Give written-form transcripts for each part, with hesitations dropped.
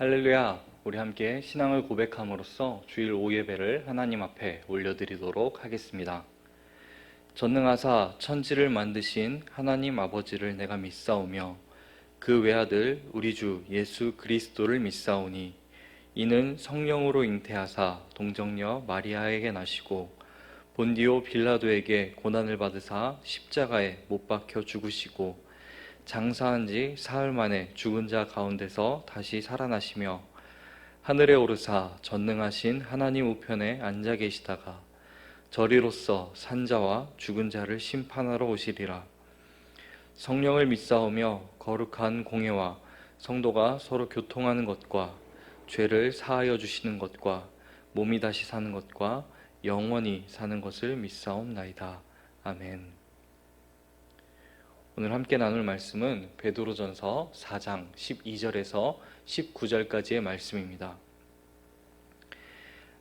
할렐루야! 우리 함께 신앙을 고백함으로써 주일 오예배를 하나님 앞에 올려드리도록 하겠습니다. 전능하사 천지를 만드신 하나님 아버지를 내가 믿사오며 그 외아들 우리 주 예수 그리스도를 믿사오니 이는 성령으로 잉태하사 동정녀 마리아에게 나시고 본디오 빌라도에게 고난을 받으사 십자가에 못 박혀 죽으시고 장사한 지 사흘 만에 죽은 자 가운데서 다시 살아나시며 하늘에 오르사 전능하신 하나님 우편에 앉아 계시다가 저리로서 산자와 죽은 자를 심판하러 오시리라. 성령을 믿사오며 거룩한 공예와 성도가 서로 교통하는 것과 죄를 사하여 주시는 것과 몸이 다시 사는 것과 영원히 사는 것을 믿사옵나이다. 아멘. 오늘 함께 나눌 말씀은 베드로전서 4장 12절에서 19절까지의 말씀입니다.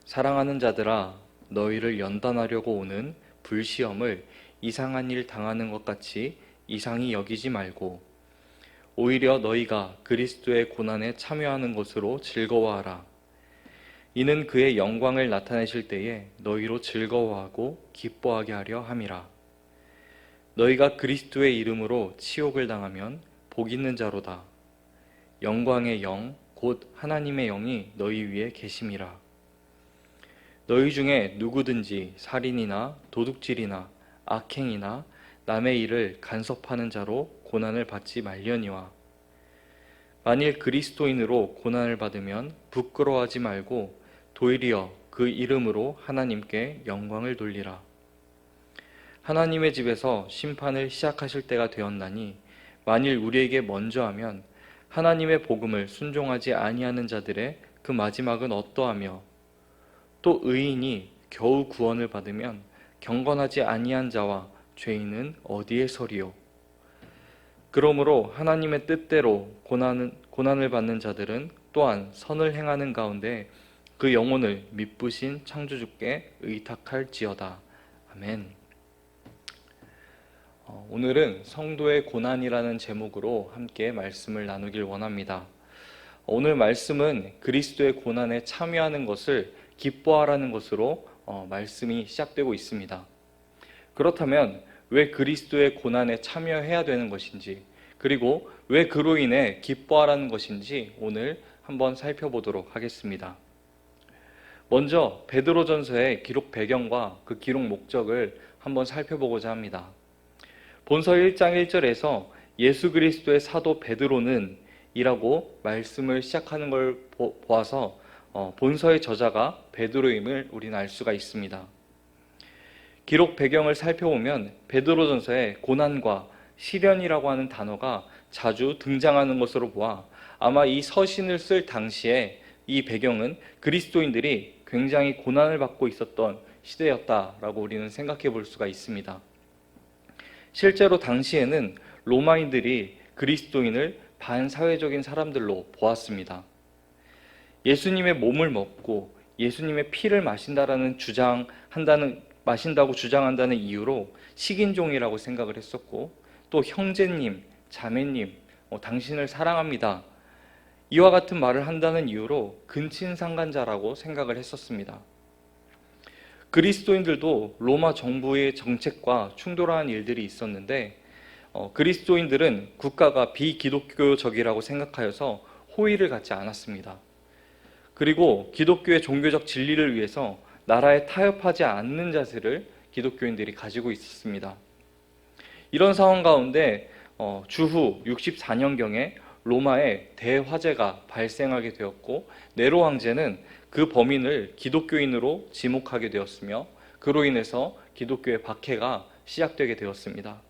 사랑하는 자들아, 너희를 연단하려고 오는 불시험을 이상한 일 당하는 것 같이 이상히 여기지 말고 오히려 너희가 그리스도의 고난에 참여하는 것으로 즐거워하라. 이는 그의 영광을 나타내실 때에 너희로 즐거워하고 기뻐하게 하려 함이라. 너희가 그리스도의 이름으로 치욕을 당하면 복 있는 자로다. 영광의 영, 곧 하나님의 영이 너희 위에 계심이라. 너희 중에 누구든지 살인이나 도둑질이나 악행이나 남의 일을 간섭하는 자로 고난을 받지 말려니와 만일 그리스도인으로 고난을 받으면 부끄러워하지 말고 도리어 그 이름으로 하나님께 영광을 돌리라. 하나님의 집에서 심판을 시작하실 때가 되었나니 만일 우리에게 먼저 하면 하나님의 복음을 순종하지 아니하는 자들의 그 마지막은 어떠하며 또 의인이 겨우 구원을 받으면 경건하지 아니한 자와 죄인은 어디에 서리요. 그러므로 하나님의 뜻대로 고난을 받는 자들은 또한 선을 행하는 가운데 그 영혼을 미쁘신 창조주께 의탁할지어다. 아멘. 오늘은 성도의 고난이라는 제목으로 함께 말씀을 나누길 원합니다. 오늘 말씀은 그리스도의 고난에 참여하는 것을 기뻐하라는 것으로 말씀이 시작되고 있습니다. 그렇다면 왜 그리스도의 고난에 참여해야 되는 것인지, 그리고 왜 그로 인해 기뻐하라는 것인지 오늘 한번 살펴보도록 하겠습니다. 먼저 베드로전서의 기록 배경과 그 기록 목적을 한번 살펴보고자 합니다. 본서 1장 1절에서 예수 그리스도의 사도 베드로는 이라고 말씀을 시작하는 걸 보아서 본서의 저자가 베드로임을 우리는 알 수가 있습니다. 기록 배경을 살펴보면 베드로전서에 고난과 시련이라고 하는 단어가 자주 등장하는 것으로 보아 아마 이 서신을 쓸 당시에 이 배경은 그리스도인들이 굉장히 고난을 받고 있었던 시대였다라고 우리는 생각해 볼 수가 있습니다. 실제로 당시에는 로마인들이 그리스도인을 반사회적인 사람들로 보았습니다. 예수님의 몸을 먹고 예수님의 피를 마신다고 주장한다는 이유로 식인종이라고 생각을 했었고, 또 형제님, 자매님, 당신을 사랑합니다. 이와 같은 말을 한다는 이유로 근친상간자라고 생각을 했었습니다. 그리스도인들도 로마 정부의 정책과 충돌하는 일들이 있었는데 그리스도인들은 국가가 비기독교적이라고 생각하여서 호의를 갖지 않았습니다. 그리고 기독교의 종교적 진리를 위해서 나라에 타협하지 않는 자세를 기독교인들이 가지고 있었습니다. 이런 상황 가운데 주후 64년경에 로마에 대화재가 발생하게 되었고 네로 황제는 그 범인을 기독교인으로 지목하게 되었으며 그로 인해서 기독교의 박해가 시작되게 되었습니다.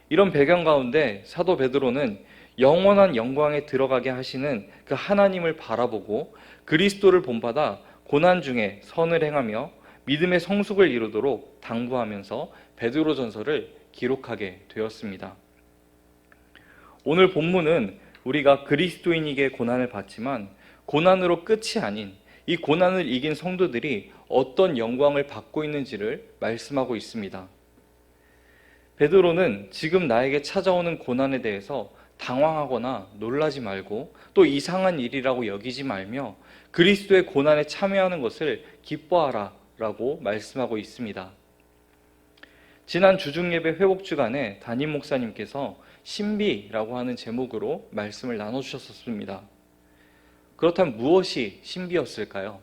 이런 배경 가운데 사도 베드로는 영원한 영광에 들어가게 하시는 그 하나님을 바라보고 그리스도를 본받아 고난 중에 선을 행하며 믿음의 성숙을 이루도록 당부하면서 베드로전서를 기록하게 되었습니다. 오늘 본문은 우리가 그리스도인에게 고난을 받지만 고난으로 끝이 아닌 이 고난을 이긴 성도들이 어떤 영광을 받고 있는지를 말씀하고 있습니다. 베드로는 지금 나에게 찾아오는 고난에 대해서 당황하거나 놀라지 말고 또 이상한 일이라고 여기지 말며 그리스도의 고난에 참여하는 것을 기뻐하라 라고 말씀하고 있습니다. 지난 주중예배 회복 주간에 담임 목사님께서 신비라고 하는 제목으로 말씀을 나눠주셨습니다. 그렇다면 무엇이 신비였을까요?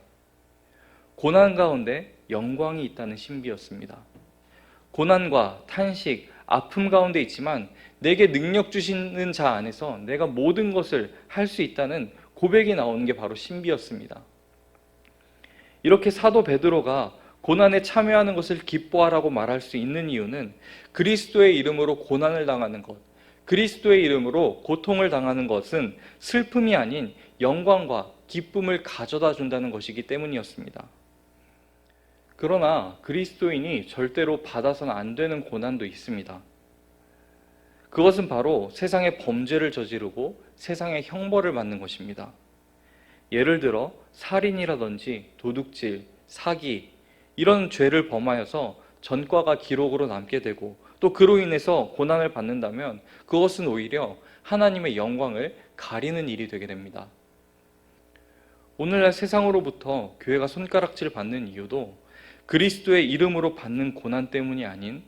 고난 가운데 영광이 있다는 신비였습니다. 고난과 탄식, 아픔 가운데 있지만 내게 능력 주시는 자 안에서 내가 모든 것을 할 수 있다는 고백이 나오는 게 바로 신비였습니다. 이렇게 사도 베드로가 고난에 참여하는 것을 기뻐하라고 말할 수 있는 이유는 그리스도의 이름으로 고난을 당하는 것, 그리스도의 이름으로 고통을 당하는 것은 슬픔이 아닌 영광과 기쁨을 가져다 준다는 것이기 때문이었습니다. 그러나 그리스도인이 절대로 받아서는 안 되는 고난도 있습니다. 그것은 바로 세상의 범죄를 저지르고 세상의 형벌을 받는 것입니다. 예를 들어 살인이라든지 도둑질, 사기 이런 죄를 범하여서 전과가 기록으로 남게 되고 또 그로 인해서 고난을 받는다면 그것은 오히려 하나님의 영광을 가리는 일이 되게 됩니다. 오늘날 세상으로부터 교회가 손가락질 받는 이유도 그리스도의 이름으로 받는 고난 때문이 아닌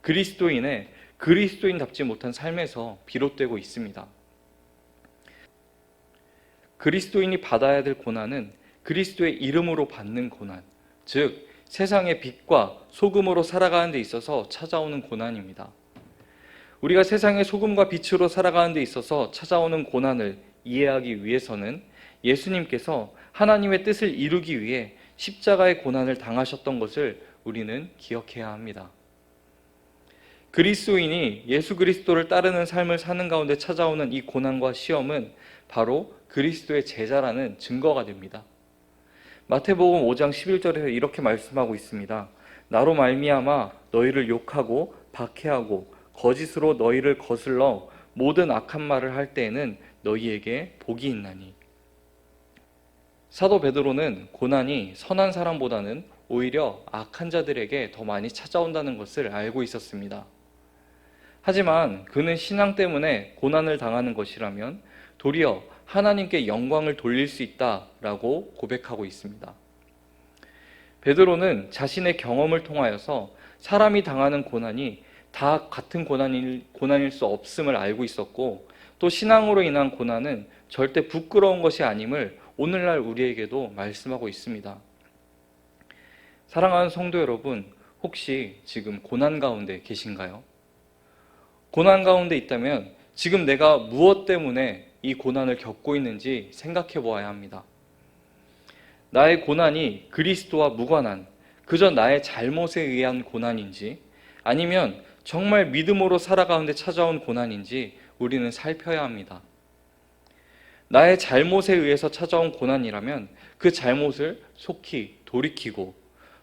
그리스도인의 그리스도인답지 못한 삶에서 비롯되고 있습니다. 그리스도인이 받아야 될 고난은 그리스도의 이름으로 받는 고난, 즉 세상의 빛과 소금으로 살아가는 데 있어서 찾아오는 고난입니다. 우리가 세상의 소금과 빛으로 살아가는 데 있어서 찾아오는 고난을 이해하기 위해서는 예수님께서 하나님의 뜻을 이루기 위해 십자가의 고난을 당하셨던 것을 우리는 기억해야 합니다. 그리스도인이 예수 그리스도를 따르는 삶을 사는 가운데 찾아오는 이 고난과 시험은 바로 그리스도의 제자라는 증거가 됩니다. 마태복음 5장 11절에서 이렇게 말씀하고 있습니다. 나로 말미암아 너희를 욕하고 박해하고 거짓으로 너희를 거슬러 모든 악한 말을 할 때에는 너희에게 복이 있나니. 사도 베드로는 고난이 선한 사람보다는 오히려 악한 자들에게 더 많이 찾아온다는 것을 알고 있었습니다. 하지만 그는 신앙 때문에 고난을 당하는 것이라면 도리어 하나님께 영광을 돌릴 수 있다라고 고백하고 있습니다. 베드로는 자신의 경험을 통하여서 사람이 당하는 고난이 다 같은 고난일 수 없음을 알고 있었고 또 신앙으로 인한 고난은 절대 부끄러운 것이 아님을 오늘날 우리에게도 말씀하고 있습니다. 사랑하는 성도 여러분, 혹시 지금 고난 가운데 계신가요? 고난 가운데 있다면 지금 내가 무엇 때문에 이 고난을 겪고 있는지 생각해 보아야 합니다. 나의 고난이 그리스도와 무관한 그저 나의 잘못에 의한 고난인지 아니면 정말 믿음으로 살아가는데 찾아온 고난인지 우리는 살펴야 합니다. 나의 잘못에 의해서 찾아온 고난이라면 그 잘못을 속히 돌이키고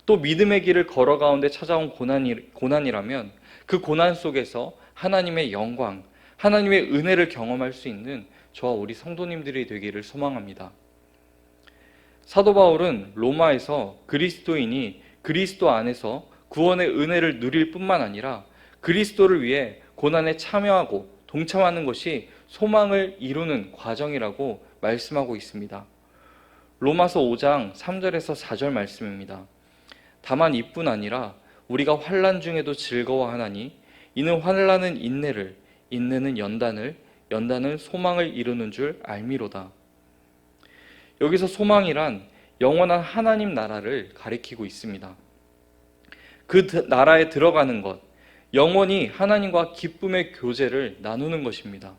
또 믿음의 길을 걸어가는데 찾아온 고난이라면 그 고난 속에서 하나님의 영광, 하나님의 은혜를 경험할 수 있는 저와 우리 성도님들이 되기를 소망합니다. 사도 바울은 로마에서 그리스도인이 그리스도 안에서 구원의 은혜를 누릴 뿐만 아니라 그리스도를 위해 고난에 참여하고 동참하는 것이 소망을 이루는 과정이라고 말씀하고 있습니다. 로마서 5장 3절에서 4절 말씀입니다. 다만 이뿐 아니라 우리가 환난 중에도 즐거워하나니 이는 환난은 인내를, 인내는 연단을, 연단은 소망을 이루는 줄 알미로다. 여기서 소망이란 영원한 하나님 나라를 가리키고 있습니다. 그 나라에 들어가는 것, 영원히 하나님과 기쁨의 교제를 나누는 것입니다.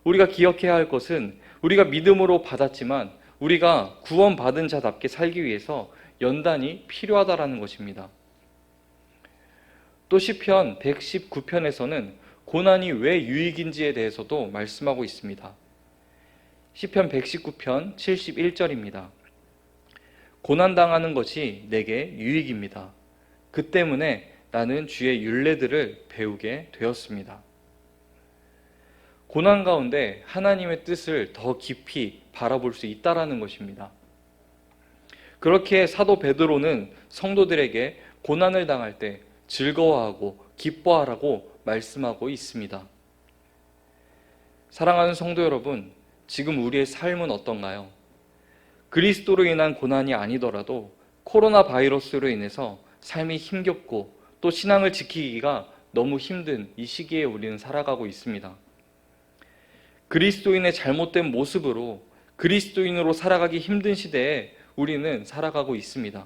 우리가 기억해야 할 것은 우리가 믿음으로 받았지만 우리가 구원받은 자답게 살기 위해서 연단이 필요하다라는 것입니다. 또 시편 119편에서는 고난이 왜 유익인지에 대해서도 말씀하고 있습니다. 시편 119편 71절입니다. 고난당하는 것이 내게 유익입니다. 그 때문에 나는 주의 율례들을 배우게 되었습니다. 고난 가운데 하나님의 뜻을 더 깊이 바라볼 수 있다라는 것입니다. 그렇게 사도 베드로는 성도들에게 고난을 당할 때 즐거워하고 기뻐하라고 말씀하고 있습니다. 사랑하는 성도 여러분, 지금 우리의 삶은 어떤가요? 그리스도로 인한 고난이 아니더라도 코로나 바이러스로 인해서 삶이 힘겹고 또 신앙을 지키기가 너무 힘든 이 시기에 우리는 살아가고 있습니다. 그리스도인의 잘못된 모습으로 그리스도인으로 살아가기 힘든 시대에 우리는 살아가고 있습니다.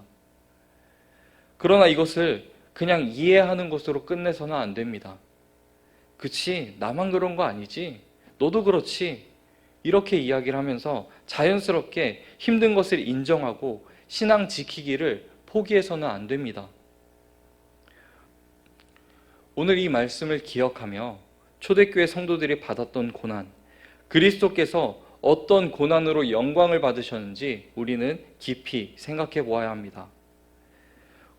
그러나 이것을 그냥 이해하는 것으로 끝내서는 안 됩니다. 그치, 나만 그런 거 아니지? 너도 그렇지? 이렇게 이야기를 하면서 자연스럽게 힘든 것을 인정하고 신앙 지키기를 포기해서는 안 됩니다. 오늘 이 말씀을 기억하며 초대교회 성도들이 받았던 고난, 그리스도께서 어떤 고난으로 영광을 받으셨는지 우리는 깊이 생각해 보아야 합니다.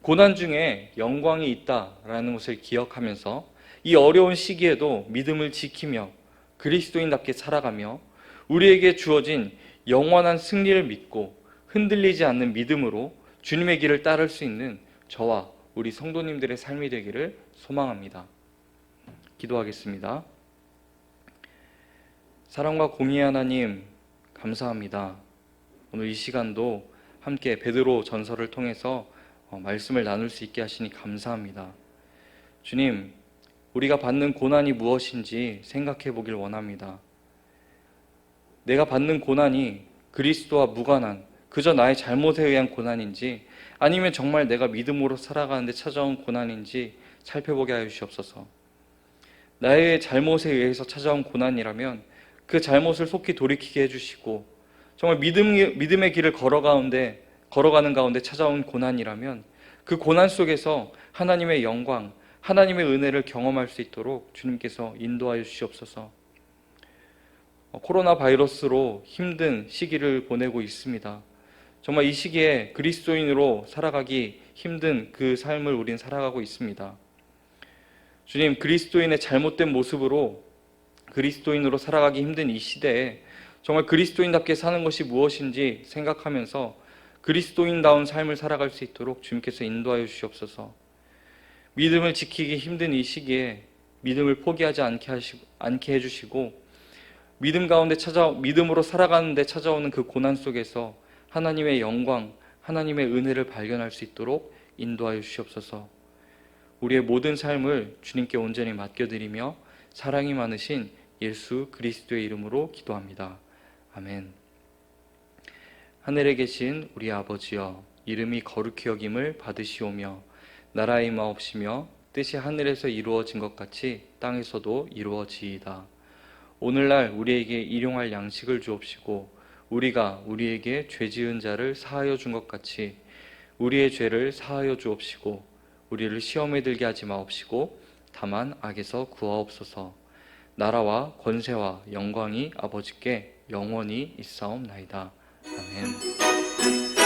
고난 중에 영광이 있다라는 것을 기억하면서 이 어려운 시기에도 믿음을 지키며 그리스도인답게 살아가며 우리에게 주어진 영원한 승리를 믿고 흔들리지 않는 믿음으로 주님의 길을 따를 수 있는 저와 우리 성도님들의 삶이 되기를 소망합니다. 기도하겠습니다. 사랑과 공의의 하나님, 감사합니다. 오늘 이 시간도 함께 베드로 전서를 통해서 말씀을 나눌 수 있게 하시니 감사합니다. 주님, 우리가 받는 고난이 무엇인지 생각해 보길 원합니다. 내가 받는 고난이 그리스도와 무관한 그저 나의 잘못에 의한 고난인지 아니면 정말 내가 믿음으로 살아가는데 찾아온 고난인지 살펴보게 하여 주시옵소서. 나의 잘못에 의해서 찾아온 고난이라면 그 잘못을 속히 돌이키게 해주시고 정말 믿음의 길을 걸어가는 가운데 찾아온 고난이라면 그 고난 속에서 하나님의 영광, 하나님의 은혜를 경험할 수 있도록 주님께서 인도하여 주시옵소서. 코로나 바이러스로 힘든 시기를 보내고 있습니다. 정말 이 시기에 그리스도인으로 살아가기 힘든 그 삶을 우린 살아가고 있습니다. 주님, 그리스도인의 잘못된 모습으로 그리스도인으로 살아가기 힘든 이 시대에 정말 그리스도인답게 사는 것이 무엇인지 생각하면서 그리스도인다운 삶을 살아갈 수 있도록 주님께서 인도하여 주시옵소서. 믿음을 지키기 힘든 이 시기에 믿음을 포기하지 않게 해주시고 믿음으로 살아가는데 찾아오는 그 고난 속에서 하나님의 영광, 하나님의 은혜를 발견할 수 있도록 인도하여 주시옵소서. 우리의 모든 삶을 주님께 온전히 맡겨드리며 사랑이 많으신 예수 그리스도의 이름으로 기도합니다. 아멘. 하늘에 계신 우리 아버지여, 이름이 거룩히 여김을 받으시오며 나라의 임하옵시며 뜻이 하늘에서 이루어진 것 같이 땅에서도 이루어지이다. 오늘날 우리에게 일용할 양식을 주옵시고 우리가 우리에게 죄 지은 자를 사하여 준 것 같이 우리의 죄를 사하여 주옵시고 우리를 시험에 들게 하지 마옵시고 다만 악에서 구하옵소서. 나라와 권세와 영광이 아버지께 영원히 있사옵나이다. 아멘.